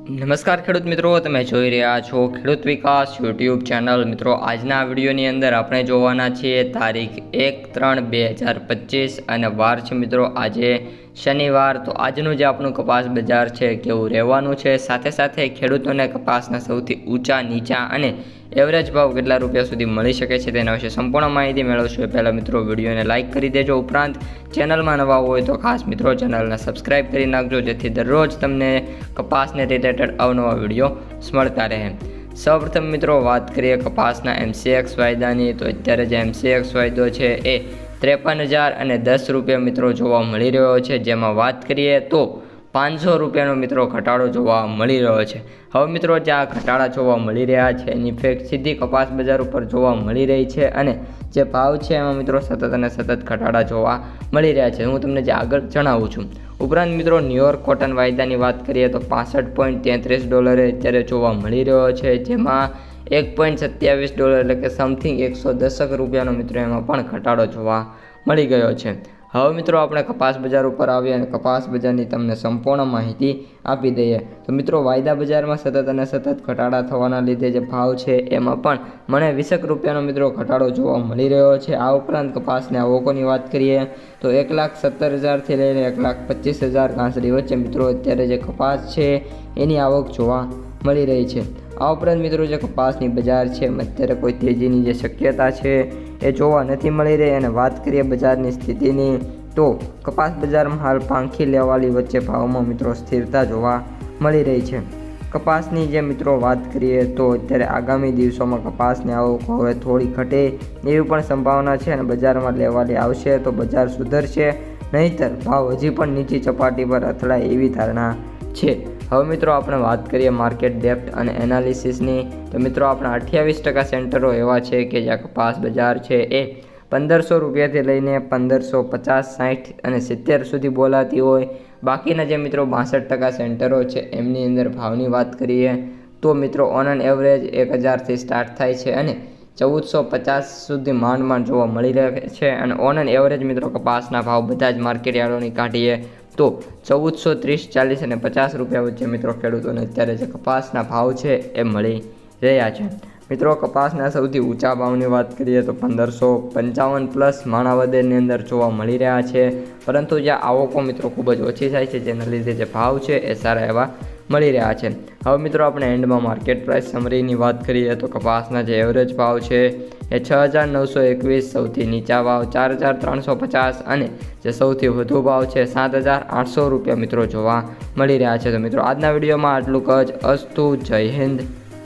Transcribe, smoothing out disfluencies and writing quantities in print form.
નમસ્કાર ખેડૂત મિત્રો, તમે જોઈ રહ્યા છો ખેડૂત વિકાસ યુટ્યુબ ચેનલ। મિત્રો, આજના વિડીયોની અંદર આપણે જોવાના છીએ તારીખ 1/3/2025 અને વાર છે મિત્રો આજે શનિવાર। તો આજનું જે આપણું કપાસ બજાર છે કેવું રહેવાનું છે, સાથે સાથે ખેડૂતોને કપાસના સૌથી ઊંચા નીચા અને એવરેજ ભાવ કેટલા રૂપિયા સુધી મળી શકે છે તેના વિશે સંપૂર્ણ માહિતી મેળવશો। એ પહેલાં મિત્રો વિડીયોને લાઇક કરી દેજો, ઉપરાંત ચેનલમાં નવા હોય તો ખાસ મિત્રો ચેનલને સબસ્ક્રાઈબ કરી નાખજો, જેથી દરરોજ તમને કપાસને રિલેટેડ અવનવા વિડીયો મળતા રહે। સૌપ્રથમ મિત્રો વાત કરીએ કપાસના MCX વાયદાની, તો અત્યારે જે MCX વાયદો છે એ 53,010 રૂપિયા મિત્રો જોવા મળી રહ્યો છે, જેમાં વાત કરીએ તો 500 રૂપિયાનો મિત્રો ઘટાડો જોવા મળી રહ્યો છે। હવે મિત્રો જે આ ઘટાડા જોવા મળી રહ્યા છે એની ઇફેક્ટ સીધી કપાસ બજાર ઉપર જોવા મળી રહી છે અને જે ભાવ છે એમાં મિત્રો સતત અને સતત ઘટાડા જોવા મળી રહ્યા છે, હું તમને જે આગળ જણાવું છું। ઉપરાંત મિત્રો ન્યુયોર્ક કોટન વાયદાની વાત કરીએ તો $65.33 અત્યારે જોવા મળી રહ્યો છે, જેમાં $1.27 એટલે કે સમથિંગ 110 રૂપિયાનો મિત્રો એમાં પણ ઘટાડો જોવા મળી ગયો છે। હવે મિત્રો આપણે કપાસ બજાર ઉપર આવીએ અને કપાસ બજારની તમને સંપૂર્ણ માહિતી આપી દઈએ। તો મિત્રો વાયદા બજારમાં સતત અને સતત ઘટાડા થવાના લીધે જે ભાવ છે એમાં પણ મને 20 રૂપિયાનો મિત્રો ઘટાડો જોવા મળી રહ્યો છે। આ ઉપરાંત કપાસની આવકોની વાત કરીએ તો 1,17,000થી લઈને 1,25,000 ગાંસડી વચ્ચે મિત્રો અત્યારે જે કપાસ છે એની આવક જોવા મળી રહી છે। આ ઉપરાંત મિત્રો જે કપાસની બજાર છે અત્યારે કોઈ તેજીની જે શક્યતા છે એ જોવા નથી મળી રહી। અને વાત કરીએ બજારની સ્થિતિની તો કપાસ બજારમાં હાલ પાંખી લેવાલી વચ્ચે ભાવમાં મિત્રો સ્થિરતા જોવા મળી રહી છે। કપાસની જે મિત્રો વાત કરીએ તો અત્યારે આગામી દિવસોમાં કપાસની આવક હવે થોડી ઘટે એવી પણ સંભાવના છે અને બજારમાં લેવાલી આવશે તો બજાર સુધરશે, નહીંતર ભાવ હજી પણ નીચી સપાટી પર અથડાય એવી ધારણા છે। હવે મિત્રો આપણે વાત કરીએ માર્કેટ ડેપ્થ અને એનાલિસિસની, તો મિત્રો આપણા 28% સેન્ટરો એવા છે કે જ્યાં કપાસ બજાર છે એ 1,500 રૂપિયાથી લઈને 1,550, 60 અને 70 સુધી બોલાતી હોય। બાકીના જે મિત્રો 62% સેન્ટરો છે એમની અંદર ભાવની વાત કરીએ તો મિત્રો ઓન એન એવરેજ 1,000થી સ્ટાર્ટ થાય છે અને 1,450 સુધી માંડ જોવા મળી રહે છે। અને ઓન એન એવરેજ મિત્રો કપાસના ભાવ બધા જ માર્કેટ યાર્ડોની કાઢીએ તો 1,430, 40 અને 50 રૂપિયા વચ્ચે મિત્રો ખેડૂતોને અત્યારે જે કપાસના ભાવ છે એ મળી રહ્યા છે। મિત્રો કપાસના સૌથી ઊંચા ભાવની વાત કરીએ તો 1,555 પ્લસ માણાવદરની અંદર જોવા મળી રહ્યા છે, પરંતુ જે આવકો મિત્રો ખૂબ જ ઓછી થાય છે જેના લીધે જે ભાવ છે એ સારા એવા મળી રહ્યા છે। હવે મિત્રો આપણે એન્ડમાં માર્કેટ પ્રાઇસ સમરીની વાત કરીએ તો કપાસના જે એવરેજ ભાવ છે એ 6,921, સૌથી નીચા ભાવ 4,350 અને જે સૌથી વધુ ભાવ છે 7,800 રૂપિયા મિત્રો જોવા મળી રહ્યા છે। તો મિત્રો આજના વિડીયોમાં આટલું જ, અસ્તુ, જય હિન્દ।